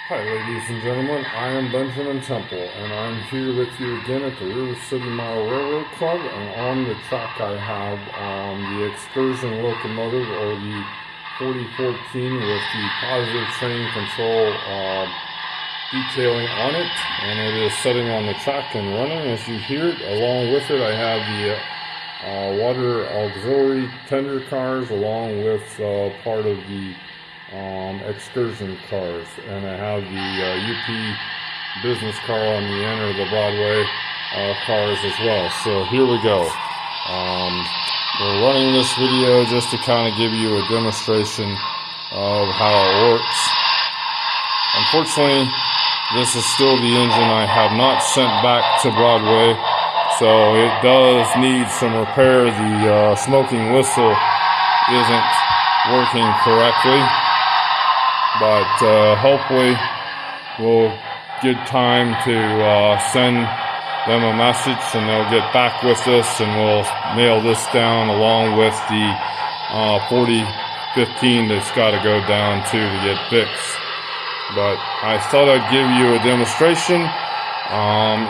Hi ladies and gentlemen, I am Benjamin Temple and I'm here with you again at the River City Mile Railroad Club, and on the track I have the excursion locomotive, or the 4014, with the positive train control detailing on it, and it is sitting on the track and running as you hear it. Along with it I have the water auxiliary tender cars, along with part of the excursion cars, and I have the UP business car on the end, or the Broadway cars as well. So here we go. We're running this video just to kind of give you a demonstration of how it works. Unfortunately, this is still the engine I have not sent back to Broadway, so it does need some repair. The smoking whistle isn't working correctly, but hopefully we'll get time to send them a message and they'll get back with us, and we'll nail this down along with the 4015 that's got to go down to get fixed. But I thought I'd give you a demonstration.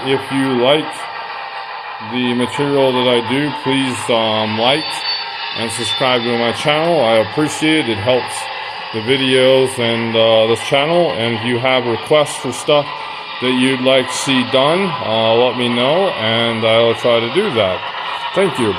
If you like the material that I do, please like and subscribe to my channel. I appreciate it. It helps the videos and this channel. And if you have requests for stuff that you'd like to see done, let me know and I'll try to do that. Thank you.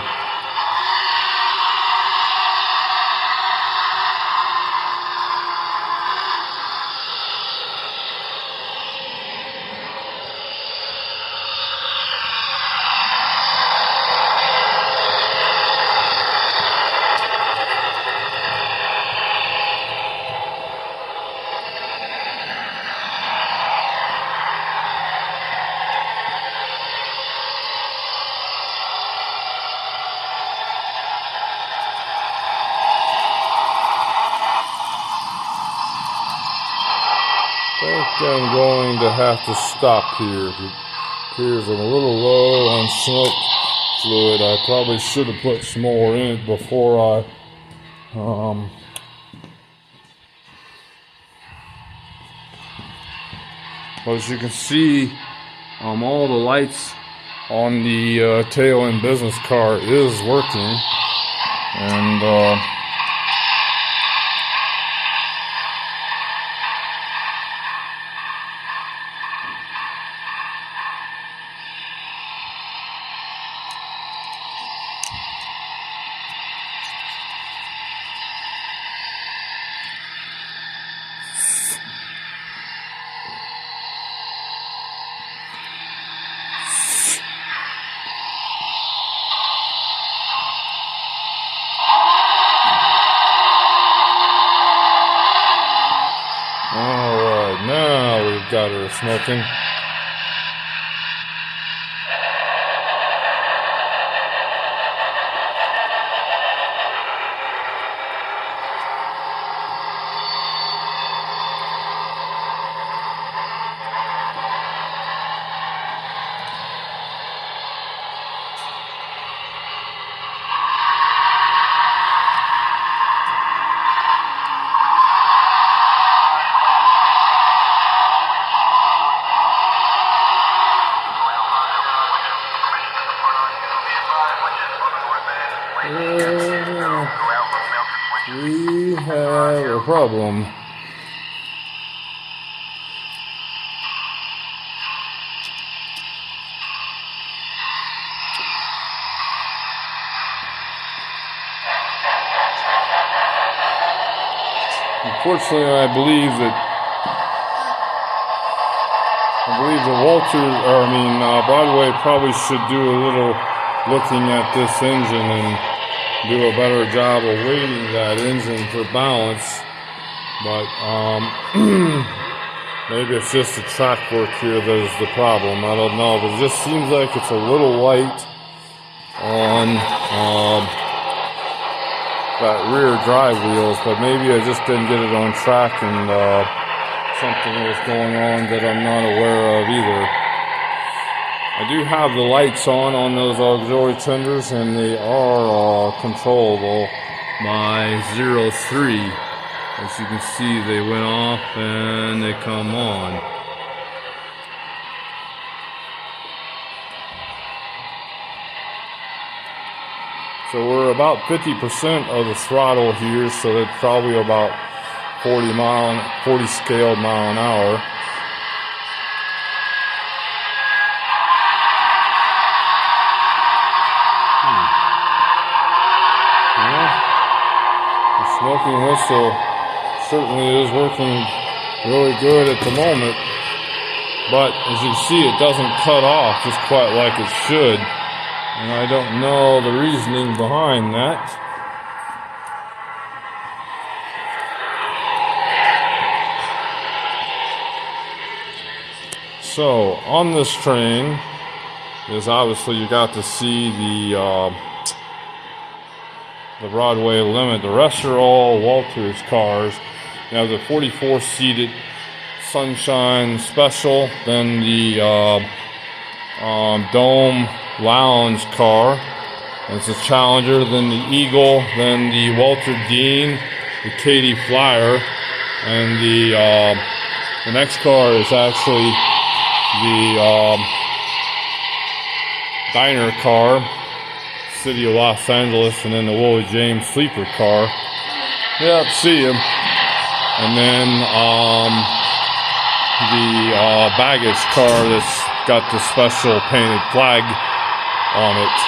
I think I'm going to have to stop here. It appears I'm a little low on smoke fluid. I probably should have put some more in it before but as you can see, all the lights on the tail end business car is working, and alright, now we've got her smoking. We have a problem. Unfortunately, I believe that Broadway probably should do a little looking at this engine and do a better job of weighting that engine for balance. But maybe it's just the track work here that is the problem. I don't know, but it just seems like it's a little light on that rear drive wheels, but maybe I just didn't get it on track, and something was going on that I'm not aware of either. I do have the lights on those auxiliary tenders, and they are controllable by 03. As you can see, they went off and they come on. So we're about 50% of the throttle here, so that's probably about 40 scale mile an hour. The smoking whistle certainly is working really good at the moment, but as you can see, it doesn't cut off just quite like it should, and I don't know the reasoning behind that. So on this train is obviously you got to see the Broadway limit. The rest are all Walters cars. You have the 44-seated Sunshine Special, then the Dome Lounge car. It's a Challenger, then the Eagle, then the Walter Dean, the Katy Flyer, and the next car is actually the diner car, City of Los Angeles, and then the Willie James sleeper car. Yep, see him. And then the baggage car that's got the special painted flag on it.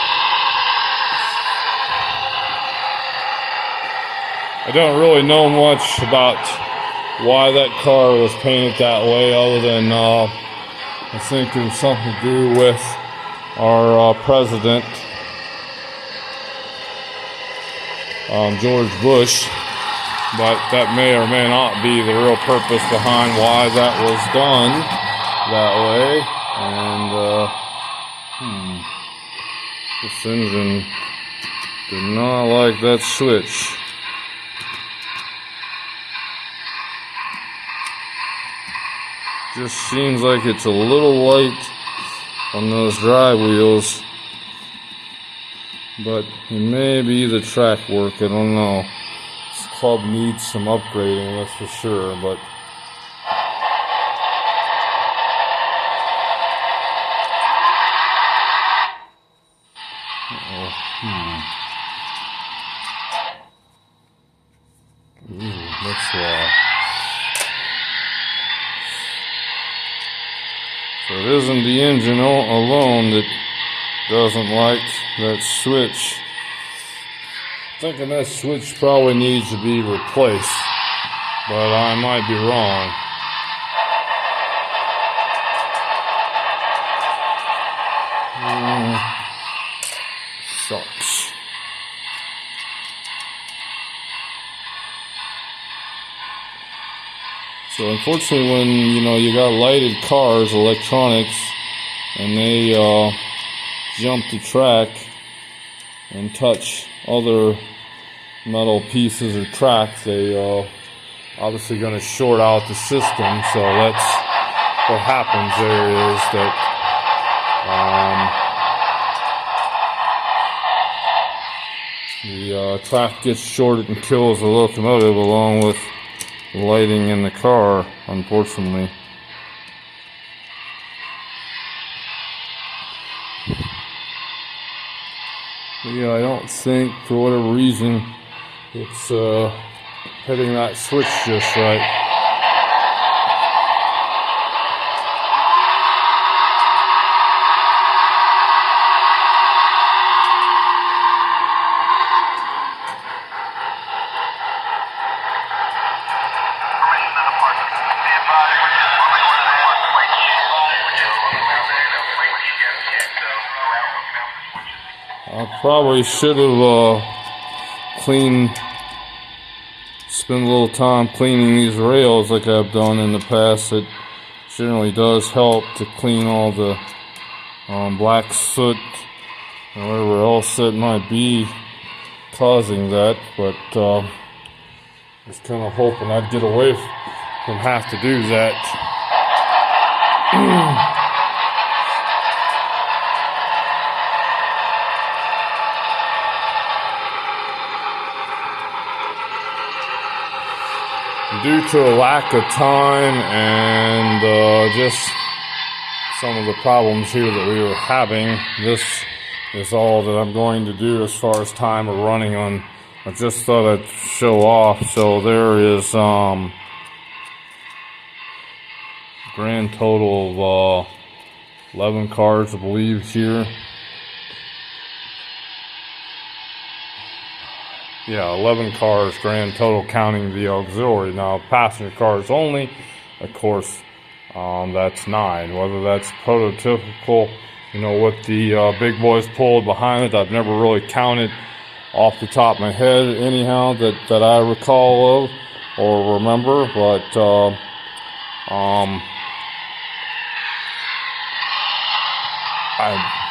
I don't really know much about why that car was painted that way, other than I think it was something to do with our president, George Bush, but that may or may not be the real purpose behind why that was done that way. And this engine did not like that switch. Just seems like it's a little light on those drive wheels, but it may be the track work, I don't know. This club needs some upgrading, that's for sure, but that's why. So it isn't the engine alone that doesn't like that switch. Thinking that switch probably needs to be replaced, but I might be wrong. Sucks. So unfortunately, when you got lighted cars, electronics, and they jump the track and touch other metal pieces or tracks, they obviously going to short out the system. So that's what happens there, is that the track gets shorted and kills the locomotive along with lighting in the car, unfortunately. But yeah, I don't think, for whatever reason, it's hitting that switch just right. I probably should have spent a little time cleaning these rails like I've done in the past. It generally does help to clean all the black soot and whatever else that might be causing that, but I was kind of hoping I'd get away from have to do that. due to a lack of time and just some of the problems here that we were having, this is all that I'm going to do as far as time of running on. I just thought I'd show off. So there is grand total of 11 cars, I believe, here. Yeah, 11 cars grand total, counting the auxiliary. Now, passenger cars only, of course, that's 9. Whether that's prototypical, what the big boys pulled behind it, I've never really counted off the top of my head, anyhow, that I recall of or remember. But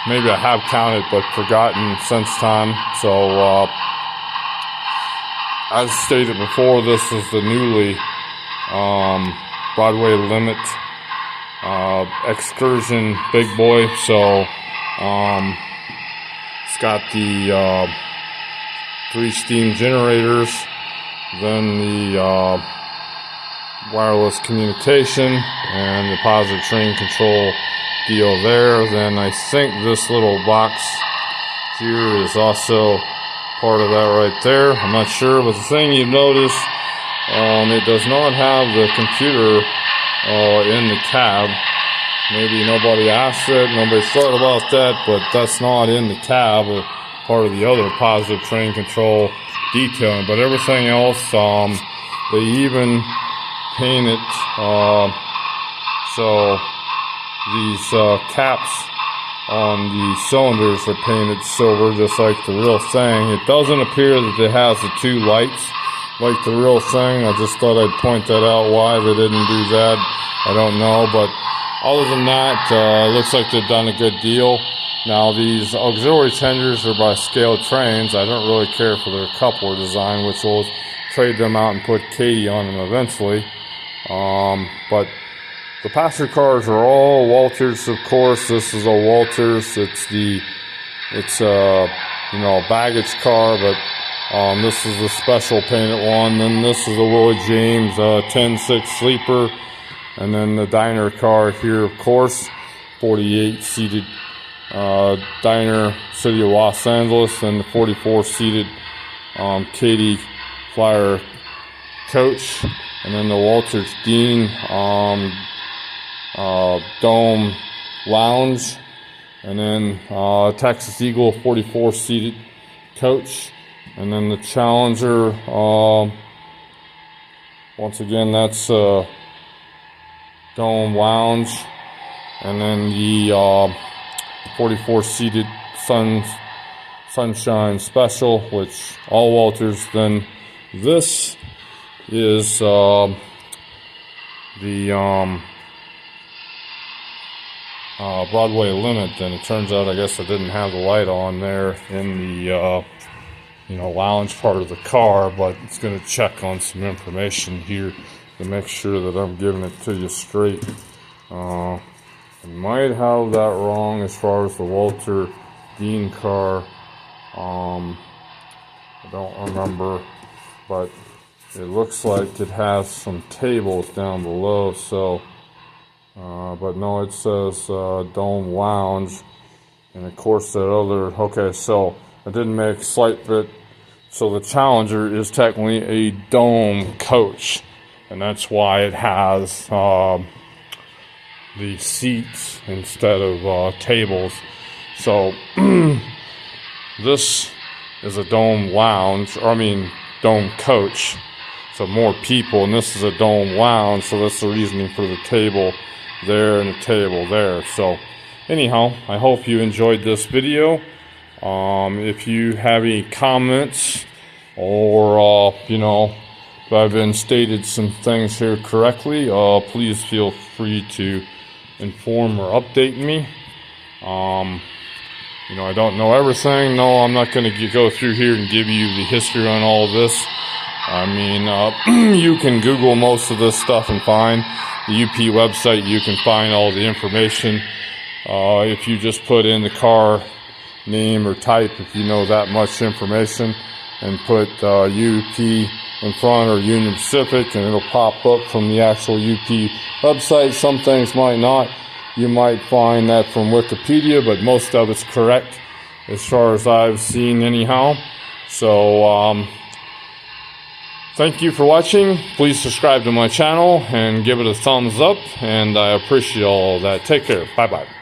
maybe I have counted but forgotten since time. So as stated before, this is the newly Broadway Limit Excursion Big Boy. So it's got the 3 steam generators, then the wireless communication and the positive train control deal there. Then I think this little box here is also part of that right there. I'm not sure, but the thing you notice, it does not have the computer in the cab. Maybe nobody asked it, nobody thought about that, but that's not in the cab, or part of the other positive train control detailing. But everything else, they even paint it so these caps on the cylinders are painted silver, just like the real thing. It doesn't appear that it has the 2 lights like the real thing. I just thought I'd point that out, why they didn't do that, I don't know. But other than that, it looks like they've done a good deal. Now, these auxiliary tenders are by Scale Trains. I don't really care for their coupler design, which we'll trade them out and put Katie on them eventually. But the passenger cars are all Walters, of course. This is a Walters. It's a baggage car, but this is a special painted one. Then this is a Willie James 10-6 sleeper, and then the diner car here, of course, 48 seated diner, City of Los Angeles, and the 44 seated Katy Flyer coach, and then the Walters Dean Dome Lounge, and then Texas Eagle 44 seated coach, and then the Challenger, once again, that's Dome Lounge, and then the 44 seated Sunshine Special, which all Walters. Then this is the Broadway Limit, and it turns out, I guess I didn't have the light on there in the lounge part of the car, but it's going to check on some information here to make sure that I'm giving it to you straight. I might have that wrong as far as the Walter Dean car. I don't remember, but it looks like it has some tables down below. So, but no, it says Dome Lounge, and of course that other. Okay, so I didn't make a slight bit. So the Challenger is technically a dome coach, and that's why it has the seats instead of tables. So this is a dome lounge, dome coach, so more people, and this is a dome lounge, so that's the reasoning for the table there and the table there. So anyhow, I hope you enjoyed this video. If you have any comments, or if I've been stated some things here correctly, please feel free to inform or update me. I don't know everything. No, I'm not going to go through here and give you the history on all of this. You can Google most of this stuff and find the UP website. You can find all the information. If you just put in the car name or type, if you know that much information, and put UP in front, or Union Pacific, and it'll pop up from the actual UP website. Some things might not. You might find that from Wikipedia, but most of it's correct as far as I've seen anyhow. So thank you for watching. Please subscribe to my channel and give it a thumbs up, and I appreciate all of that. Take care. Bye bye.